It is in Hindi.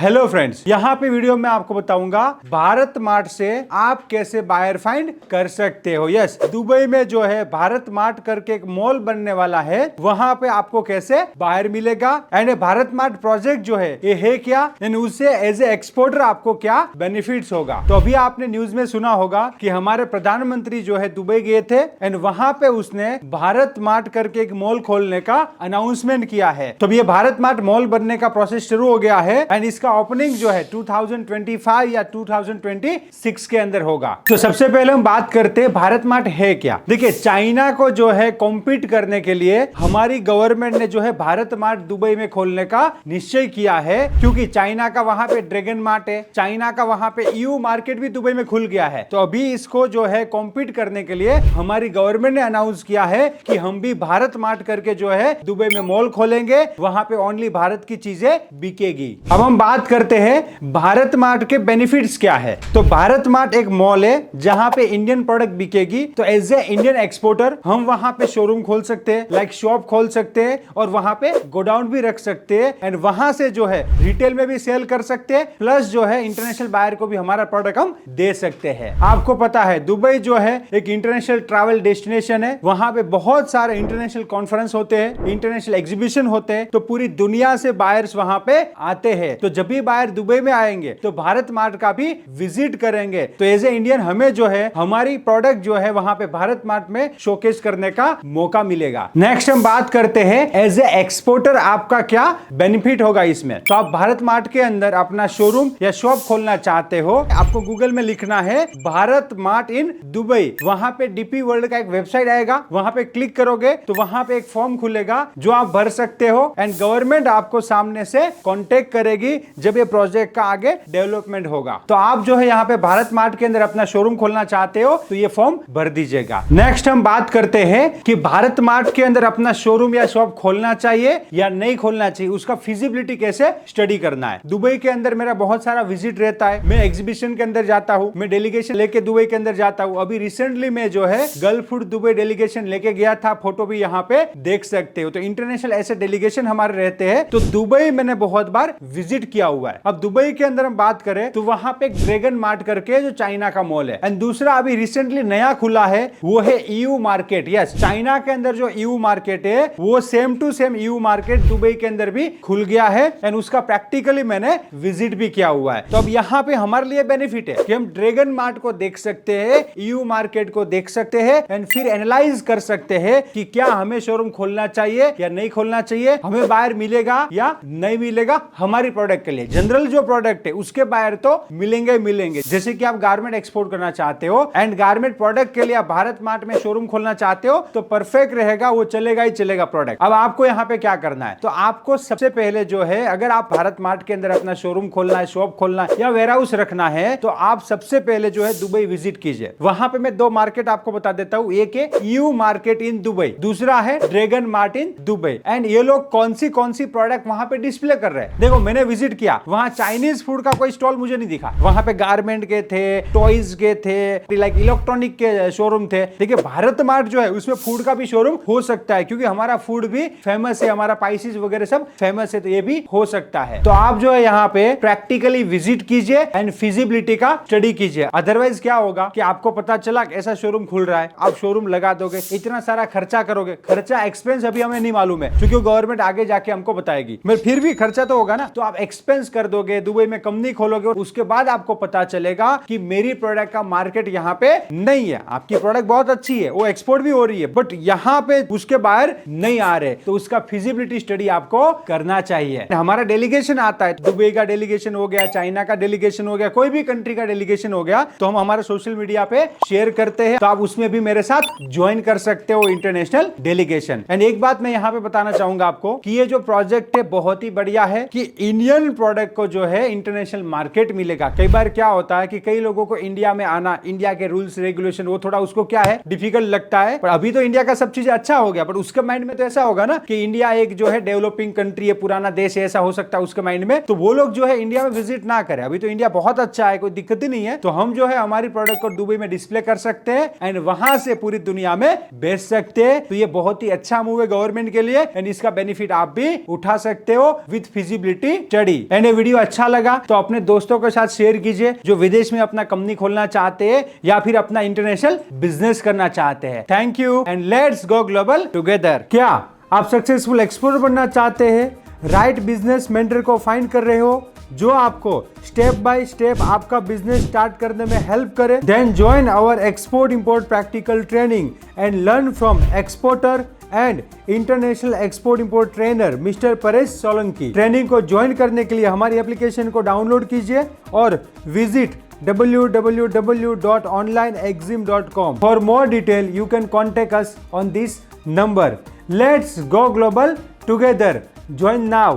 हेलो फ्रेंड्स, यहाँ पे वीडियो में आपको बताऊंगा भारत मार्ट से आप कैसे बायर फाइंड कर सकते हो। यस, दुबई में जो है भारत मार्ट करके एक मॉल बनने वाला है, वहां पे आपको कैसे बायर मिलेगा एंड भारत मार्ट प्रोजेक्ट जो है ये है क्या एंड उससे एज ए एक्सपोर्टर आपको क्या बेनिफिट्स होगा। तो अभी आपने न्यूज में सुना होगा कि हमारे प्रधानमंत्री जो है दुबई गए थे एंड वहां पे उसने भारत मार्ट करके एक मॉल खोलने का अनाउंसमेंट किया है। तो ये भारत मार्ट मॉल बनने का प्रोसेस शुरू हो गया है एंड इसका ओपनिंग जो है 2025 या 2026 के अंदर होगा। तो सबसे पहले हम बात करते हैं भारत मार्ट है क्या। देखिए, चाइना को जो है कॉम्पीट करने के लिए हमारी गवर्नमेंट ने जो है भारत मार्ट दुबई में खोलने का निश्चय किया है, क्योंकि चाइना का वहां पे ड्रैगन मार्ट है, चाइना का वहां पे ईयू मार्केट भी दुबई में खुल गया है। तो अभी इसको जो है कॉम्पीट करने के लिए हमारी गवर्नमेंट ने अनाउंस किया है कि हम भी भारत मार्ट करके जो है दुबई में मॉल खोलेंगे, वहां पे ओनली भारत की चीजें बिकेगी। अब हम बात करते हैं भारत मार्ट के बेनिफिट्स क्या है। तो भारत मार्ट एक मॉल है जहां पे इंडियन प्रोडक्ट बिकेगी। तो एज ए इंडियन एक्सपोर्टर हम वहां पे शोरूम खोल सकते हैं, लाइक शॉप खोल सकते हैं और वहां पे गोडाउन भी रख सकते हैं एंड वहां से जो है रिटेल में भी सेल कर सकते हैं, प्लस जो है इंटरनेशनल बायर को भी हमारा प्रोडक्ट हम दे सकते हैं। आपको पता है दुबई जो है एक इंटरनेशनल ट्रैवल डेस्टिनेशन है, वहां पे बहुत सारे इंटरनेशनल कॉन्फ्रेंस होते हैं, इंटरनेशनल एग्जीबिशन होते हैं, तो पूरी दुनिया से बायर्स वहां पे आते हैं। तो जब भी बायर दुबई में आएंगे तो भारत मार्ट का भी विजिट करेंगे। तो एज ए इंडियन हमें जो है हमारी प्रोडक्ट जो है वहां पे भारत मार्ट में शोकेस करने का मौका मिलेगा। नेक्स्ट हम बात करते हैं एज ए एक्सपोर्टर आपका क्या बेनिफिट होगा इसमें। तो आप भारत मार्ट के अंदर अपना शोरूम या शॉप खोलना चाहते हो, आपको गूगल में लिखना है भारत मार्ट इन दुबई, वहां पे डीपी वर्ल्ड का एक वेबसाइट आएगा, वहां पे क्लिक करोगे तो वहां पे एक फॉर्म खुलेगा जो आप भर सकते हो एंड गवर्नमेंट आपको सामने से कॉन्टेक्ट करेगी जब ये प्रोजेक्ट का आगे डेवलपमेंट होगा। तो आप जो है यहाँ पे भारत मार्ट के अंदर अपना शोरूम खोलना चाहते हो तो ये फॉर्म भर दीजिएगा। नेक्स्ट हम बात करते हैं कि भारत मार्ट के अंदर अपना शोरूम या शॉप खोलना चाहिए या नहीं खोलना चाहिए, उसका फिजिबिलिटी कैसे स्टडी करना है। दुबई के अंदर मेरा बहुत सारा विजिट रहता है, मैं एग्जीबिशन के अंदर जाता हूँ, मैं डेलीगेशन लेके दुबई के अंदर जाता हूँ। अभी रिसेंटली में जो है गल्फ फूड दुबई डेलीगेशन लेके गया था, फोटो भी यहाँ पे देख सकते हो। तो इंटरनेशनल ऐसे डेलीगेशन हमारे रहते हैं, तो दुबई मैंने बहुत बार विजिट किया हुआ है। अब दुबई के अंदर हम बात करें तो वहां पे एक ड्रैगन मार्ट करके जो चाइना का मॉल है एंड दूसरा अभी रिसेंटली नया खुला है वो है ईयू मार्केट। यस, चाइना के अंदर जो ईयू मार्केट है वो same to same EU market Dubai के अंदर भी खुल गया है एंड उसका प्रैक्टिकली मैंने विजिट भी किया हुआ है। तो अब यहाँ पे हमारे लिए बेनिफिट है कि हम ड्रैगन मार्ट को देख सकते हैं, ईयू मार्केट को देख सकते हैं एंड फिर एनालाइज कर सकते हैं कि क्या हमें शोरूम खोलना चाहिए या नहीं खोलना चाहिए, हमें बायर मिलेगा या नहीं मिलेगा हमारी प्रोडक्ट के लिए। जनरल जो प्रोडक्ट है उसके बायर तो मिलेंगे। जैसे कि आप गारमेंट एक्सपोर्ट करना चाहते हो एंड गारमेंट प्रोडक्ट के लिए आप भारत मार्ट में शोरूम खोलना चाहते हो तो परफेक्ट रहेगा, वो चलेगा ही चलेगा प्रोडक्ट। अब आपको यहाँ पे क्या करना है, तो आपको सबसे पहले जो है अगर आप भारत मार्ट के अंदर अपना शोरूम खोलना है, शॉप खोलना है या वेयर हाउस रखना है, तो आप सबसे पहले जो है दुबई विजिट कीजिए। वहां पे मैं दो मार्केट आपको बता देता हूँ, एक है ईयू मार्केट इन दुबई, दूसरा है dragon mart in Dubai. And ये लोग कौन सी प्रोडक्ट वहां पे डिस्प्ले कर रहे हैं। देखो, मैंने विजिट किया, वहां चाइनीज फूड का कोई स्टॉल मुझे नहीं दिखा, वहां पे गारमेंट के थे, टॉयज के थे, लाइक इलेक्ट्रॉनिक के शोरूम थे। देखिए, भारत मार्ट जो है उसमें फूड का भी शोरूम हो सकता है, क्योंकि हमारा फूड भी फेमस है, हमारा स्पाइसेस वगैरह सब फेमस है, तो ये भी हो सकता है। तो आप जो है यहाँ पे प्रैक्टिकली विजिट कीजिए एंड फिजिबिलिटी का स्टडी कीजिए। अदरवाइज क्या होगा कि आपको पता चला ऐसा शोरूम खुल रहा है, आप शोरूम लगा दोगे, इतना सारा खर्चा करोगे, खर्चा एक्सपेंस अभी हमें नहीं मालूम है क्योंकि गवर्नमेंट आगे जाके हमको बताएगी, मगर फिर भी खर्चा तो होगा ना। तो आप एक्सपेंस कर दोगे, दुबई में कंपनी खोलोगे और उसके बाद आपको पता चलेगा कि मेरी प्रोडक्ट का मार्केट यहाँ पे नहीं है। आपकी प्रोडक्ट बहुत अच्छी है, वो एक्सपोर्ट भी हो रही है, बट यहाँ पे उसके बाहर नहीं आ रहे, तो उसका फिजिबिलिटी स्टडी आपको करना चाहिए। हमारा डेलीगेशन आता है, दुबई का डेलीगेशन हो गया, चाइना का डेलीगेशन हो गया, कोई भी कंट्री का डेलीगेशन हो गया, तो हम हमारे सोशल मीडिया पे शेयर करते हैं, तो आप उसमें भी मेरे साथ ज्वाइन कर सकते हो इंटरनेशनल डेलीगेशन। एंड एक बात मैं यहाँ पे बताना चाहूंगा आपको कि ये जो प्रोजेक्ट है बहुत ही बढ़िया है कि इंडियन प्रोडक्ट को जो है इंटरनेशनल मार्केट मिलेगा। कई बार क्या होता है कि कई लोगों को इंडिया में आना, इंडिया के रूल्स रेगुलेशन वो थोड़ा उसको क्या है डिफिकल्ट लगता है, पर अभी तो इंडिया का सब चीज अच्छा हो गया, पर उसके माइंड में तो ऐसा होगा ना कि इंडिया एक जो है डेवलपिंग कंट्री है, पुराना देश है, ऐसा हो सकता है उसके माइंड में, तो वो लोग जो है इंडिया में विजिट ना करें। अभी तो इंडिया बहुत अच्छा है, कोई दिक्कत ही नहीं है, तो हम जो है हमारी प्रोडक्ट को दुबई में डिस्प्ले कर सकते हैं एंड वहां से पूरी दुनिया में बेच सकते हैं। तो ये बहुत ही अच्छा मूव है गवर्नमेंट के लिए एंड इसका बेनिफिट आप भी उठा सकते हो विद फिजिबिलिटी स्टडी। एंड ये वीडियो अच्छा लगा तो अपने दोस्तों के साथ शेयर कीजिए जो विदेश में अपना कंपनी खोलना चाहते हैं या फिर अपना इंटरनेशनल बिजनेस करना चाहते हैं। Thank you and let's go global together. क्या आप सक्सेसफुल एक्सपोर्टर बनना चाहते हैं? राइट बिजनेस मेंटर को फाइंड कर रहे हो जो आपको स्टेप बाय स्टेप आपका बिजनेस स्टार्ट करने में हेल्प करे? Then join our export import practical training and learn from exporter and international export import trainer mister Paresh Solanki. Training को ज्वाइन करने के लिए हमारी एप्लीकेशन को डाउनलोड कीजिए और visit www.onlineexim.com. For more detail, you can contact us on this number. Let's go global together. Join now.